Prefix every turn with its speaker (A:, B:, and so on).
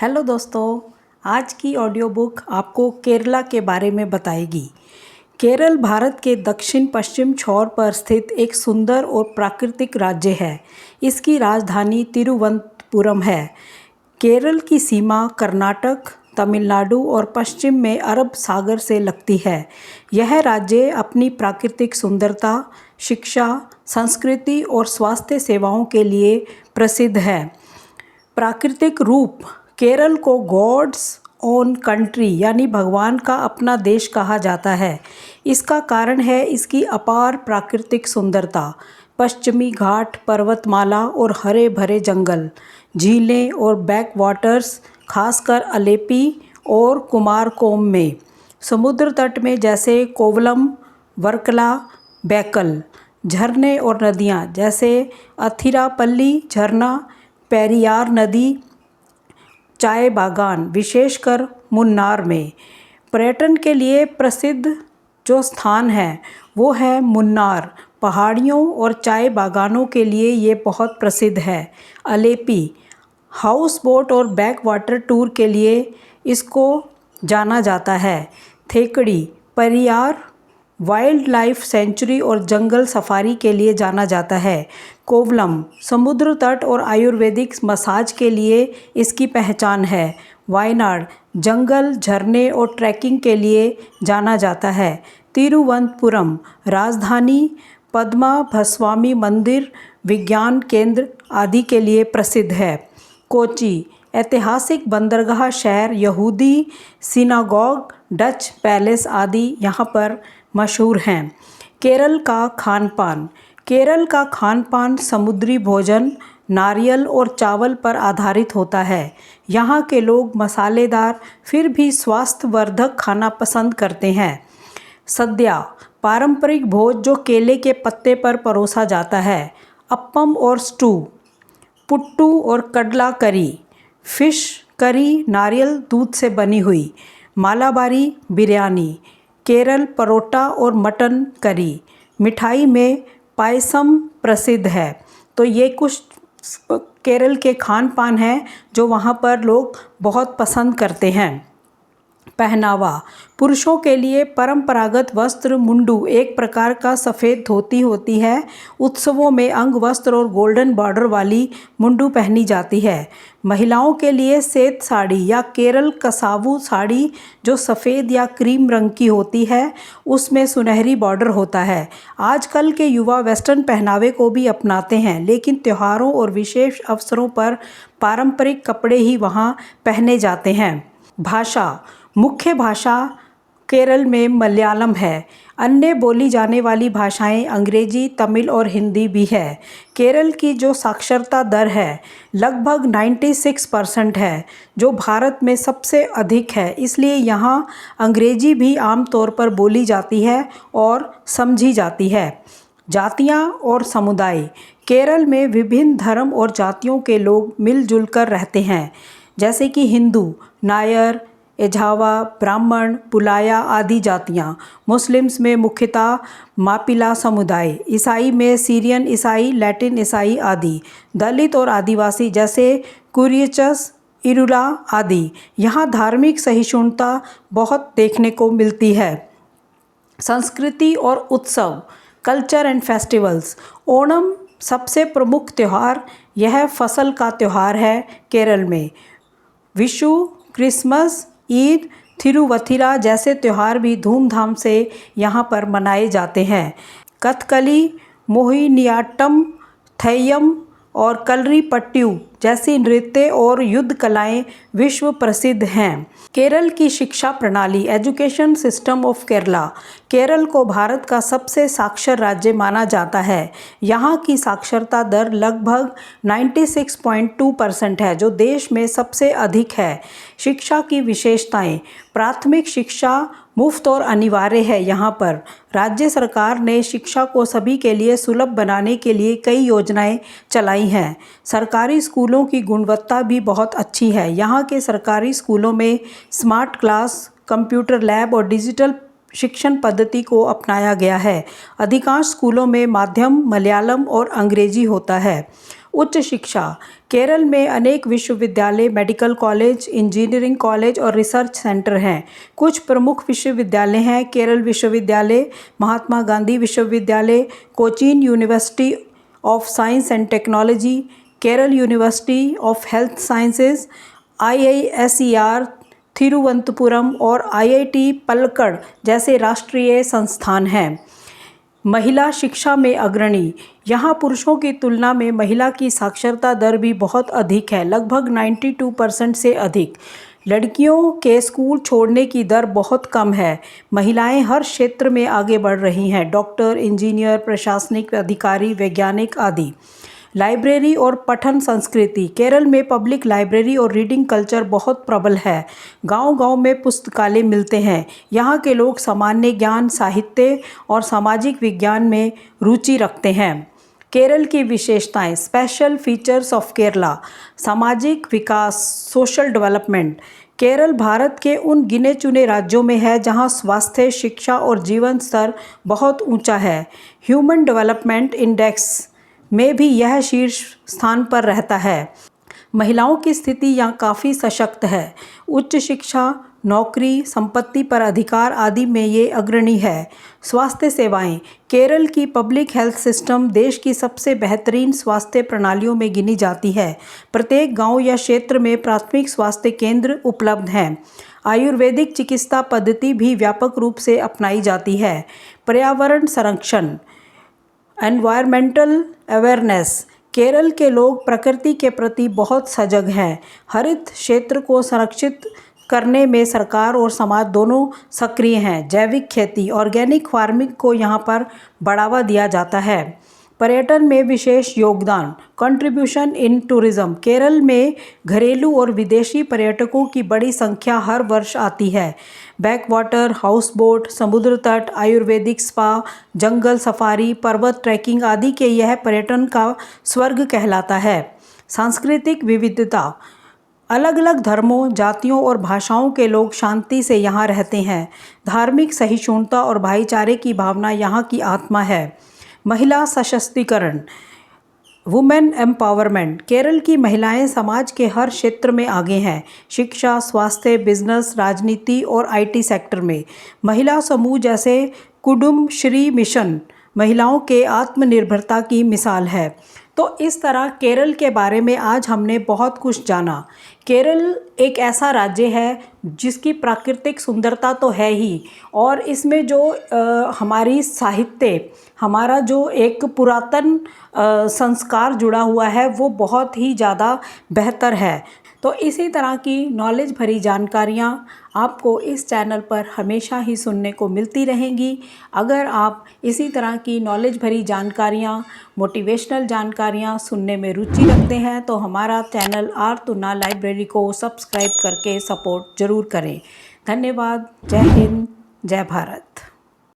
A: Hello दोस्तों, आज की ऑडियो बुक आपको केरला के बारे में बताएगी। केरल भारत के दक्षिण पश्चिम छोर पर स्थित एक सुंदर और प्राकृतिक राज्य है। इसकी राजधानी तिरुवनंतपुरम है। केरल की सीमा कर्नाटक, तमिलनाडु और पश्चिम में अरब सागर से लगती है। यह राज्य अपनी प्राकृतिक सुंदरता, शिक्षा, संस्कृति और स्वास्थ्य सेवाओं के लिए प्रसिद्ध है। प्राकृतिक रूप: केरल को गॉड्स ओन कंट्री यानी भगवान का अपना देश कहा जाता है। इसका कारण है इसकी अपार प्राकृतिक सुंदरता, पश्चिमी घाट, पर्वतमाला और हरे भरे जंगल, झीलें और बैक वाटर्स, खासकर अलेपी और कुमारकोम में। समुद्र तट में जैसे कोवलम, वर्कला, बैकल। झरने और नदियाँ जैसे अथिरापल्ली झरना, पेरियार नदी, चाय बागान, विशेषकर मुन्नार में। पर्यटन के लिए प्रसिद्ध जो स्थान है वो है मुन्नार। पहाड़ियों और चाय बागानों के लिए ये बहुत प्रसिद्ध है। अलेपी हाउस बोट और बैक वाटर टूर के लिए इसको जाना जाता है। थेकड़ी परियार वाइल्ड लाइफ सेंचुरी और जंगल सफारी के लिए जाना जाता है। कोवलम समुद्र तट और आयुर्वेदिक मसाज के लिए इसकी पहचान है। वायनाड जंगल, झरने और ट्रैकिंग के लिए जाना जाता है। तिरुवनंतपुरम राजधानी, पद्माभस्वामी मंदिर, विज्ञान केंद्र आदि के लिए प्रसिद्ध है। कोची ऐतिहासिक बंदरगाह शहर, यहूदी सिनागॉग, डच पैलेस आदि यहाँ पर मशहूर हैं। केरल का खान पान: केरल का खान पान समुद्री भोजन, नारियल और चावल पर आधारित होता है। यहाँ के लोग मसालेदार फिर भी स्वास्थ्यवर्धक खाना पसंद करते हैं। सद्या पारंपरिक भोज जो केले के पत्ते पर परोसा जाता है। अप्पम और स्टू, पुट्टू और कडला करी, फिश करी नारियल दूध से बनी हुई। मालाबारी बिरयानी, केरल परोटा और मटन करी। मिठाई में पायसम प्रसिद्ध है। तो ये कुछ केरल के खान पान हैं जो वहाँ पर लोग बहुत पसंद करते हैं। पहनावा: पुरुषों के लिए परंपरागत वस्त्र मुंडू एक प्रकार का सफ़ेद धोती होती है। उत्सवों में अंग वस्त्र और गोल्डन बॉर्डर वाली मुंडू पहनी जाती है। महिलाओं के लिए सेत साड़ी या केरल कसावू साड़ी जो सफ़ेद या क्रीम रंग की होती है, उसमें सुनहरी बॉर्डर होता है। आजकल के युवा वेस्टर्न पहनावे को भी अपनाते हैं, लेकिन त्योहारों और विशेष अवसरों पर पारंपरिक कपड़े ही वहाँ पहने जाते हैं। भाषा: मुख्य भाषा केरल में मलयालम है। अन्य बोली जाने वाली भाषाएं अंग्रेजी, तमिल और हिंदी भी है। केरल की जो साक्षरता दर है लगभग 96% है, जो भारत में सबसे अधिक है। इसलिए यहाँ अंग्रेजी भी आमतौर पर बोली जाती है और समझी जाती है। जातियाँ और समुदाय: केरल में विभिन्न धर्म और जातियों के लोग मिलजुल कर रहते हैं, जैसे कि हिंदू, नायर, एझावा, ब्राह्मण, पुलाया आदि जातियाँ। मुस्लिम्स में मुख्यतः मापिला समुदाय, ईसाई में सीरियन ईसाई, लैटिन ईसाई आदि। दलित और आदिवासी जैसे कुरियचस, इरुला आदि। यहाँ धार्मिक सहिष्णुता बहुत देखने को मिलती है। संस्कृति और उत्सव: कल्चर एंड फेस्टिवल्स। ओणम सबसे प्रमुख त्यौहार, यह फसल का त्यौहार है केरल में। विशु, क्रिसमस, ईद, थिरुवथिरा जैसे त्यौहार भी धूमधाम से यहाँ पर मनाए जाते हैं। कथकली, मोहिनीअट्टम, थेय्यम और कलरीपट्टू जैसी नृत्य और युद्ध कलाएं विश्व प्रसिद्ध हैं। केरल की शिक्षा प्रणाली: education system of Kerala. Kerala को भारत का सबसे साक्षर राज्य माना जाता है। यहाँ की साक्षरता दर लगभग 96.2% है, जो देश में सबसे अधिक है। शिक्षा की विशेषताएं: प्राथमिक शिक्षा मुफ्त और अनिवार्य है। यहाँ पर राज्य सरकार ने शिक्षा को सभी के लिए सुलभ बनाने के लिए कई योजनाएं चलाई हैं। सरकारी स्कूलों की गुणवत्ता भी बहुत अच्छी है। यहाँ के सरकारी स्कूलों में स्मार्ट क्लास, कंप्यूटर लैब और डिजिटल शिक्षण पद्धति को अपनाया गया है। अधिकांश स्कूलों में माध्यम मलयालम और अंग्रेजी होता है। उच्च शिक्षा। केरल में अनेक विश्वविद्यालय, मेडिकल कॉलेज, इंजीनियरिंग कॉलेज और रिसर्च सेंटर हैं। कुछ प्रमुख विश्वविद्यालय हैं: केरल विश्वविद्यालय, महात्मा गांधी विश्वविद्यालय, Cochin university of science and technology, Kerala university of health sciences, IISER Thiruvananthapuram और IIT पलक्कड़ जैसे राष्ट्रीय संस्थान हैं। महिला शिक्षा में अग्रणी। यहाँ पुरुषों की तुलना में महिला की साक्षरता दर भी बहुत अधिक है, लगभग 92% से अधिक। लड़कियों के स्कूल छोड़ने की दर बहुत कम है। महिलाएं हर क्षेत्र में आगे बढ़ रही हैं: डॉक्टर, इंजीनियर, प्रशासनिक अधिकारी, वैज्ञानिक आदि। लाइब्रेरी और पठन संस्कृति। केरल में पब्लिक लाइब्रेरी और रीडिंग कल्चर बहुत प्रबल है। गांव-गांव में पुस्तकालय मिलते हैं। यहाँ के लोग सामान्य ज्ञान, साहित्य और सामाजिक विज्ञान में रुचि रखते हैं। केरल की विशेषताएं। Special features of Kerala. सामाजिक विकास, सोशल डेवलपमेंट। केरल भारत के उन गिने चुने राज्यों में है जहां स्वास्थ्य, शिक्षा और जीवन स्तर बहुत ऊंचा है। ह्यूमन डेवलपमेंट इंडेक्स में भी यह शीर्ष स्थान पर रहता है। महिलाओं की स्थिति यहाँ काफ़ी सशक्त है। उच्च शिक्षा, नौकरी, संपत्ति पर अधिकार आदि में ये अग्रणी है। स्वास्थ्य सेवाएं। केरल की पब्लिक हेल्थ सिस्टम देश की सबसे बेहतरीन स्वास्थ्य प्रणालियों में गिनी जाती है। प्रत्येक गांव या क्षेत्र में प्राथमिक स्वास्थ्य केंद्र उपलब्ध हैं। आयुर्वेदिक चिकित्सा पद्धति भी व्यापक रूप से अपनाई जाती है। पर्यावरण संरक्षण, एनवायरमेंटल अवेयरनेस। केरल के लोग प्रकृति के प्रति बहुत सजग हैं। हरित क्षेत्र को संरक्षित करने में सरकार और समाज दोनों सक्रिय हैं। जैविक खेती, ऑर्गेनिक फार्मिंग को यहाँ पर बढ़ावा दिया जाता है। पर्यटन में विशेष योगदान, कंट्रीब्यूशन इन टूरिज्म। केरल में घरेलू और विदेशी पर्यटकों की बड़ी संख्या हर वर्ष आती है। बैकवाटर, हाउस बोट, समुद्र तट, आयुर्वेदिक स्पा, जंगल सफारी, पर्वत ट्रैकिंग आदि के यह पर्यटन का स्वर्ग कहलाता है। सांस्कृतिक विविधता। अलग अलग धर्मों, जातियों और भाषाओं के लोग शांति से यहाँ रहते हैं। धार्मिक सहिष्णुता और भाईचारे की भावना यहाँ की आत्मा है। महिला सशक्तिकरण, वुमेन एम्पावरमेंट। केरल की महिलाएं समाज के हर क्षेत्र में आगे हैं। शिक्षा, स्वास्थ्य, बिजनेस, राजनीति और IT सेक्टर में। महिला समूह जैसे कुडुम्बश्री मिशन महिलाओं के आत्मनिर्भरता की मिसाल है। तो इस तरह केरल के बारे में आज हमने बहुत कुछ जाना। केरल एक ऐसा राज्य है जिसकी प्राकृतिक सुंदरता तो है ही, और इसमें जो हमारी साहित्य, हमारा जो एक पुरातन संस्कार जुड़ा हुआ है वो बहुत ही ज़्यादा बेहतर है। तो इसी तरह की नॉलेज भरी जानकारियाँ आपको इस चैनल पर हमेशा ही सुनने को मिलती रहेंगी। अगर आप इसी तरह की नॉलेज भरी जानकारियाँ, मोटिवेशनल जानकारियाँ सुनने में रुचि रखते हैं तो हमारा चैनल आर तुना लाइब्रेरी को सब्सक्राइब करके सपोर्ट ज़रूर करें। धन्यवाद। जय हिंद, जय भारत।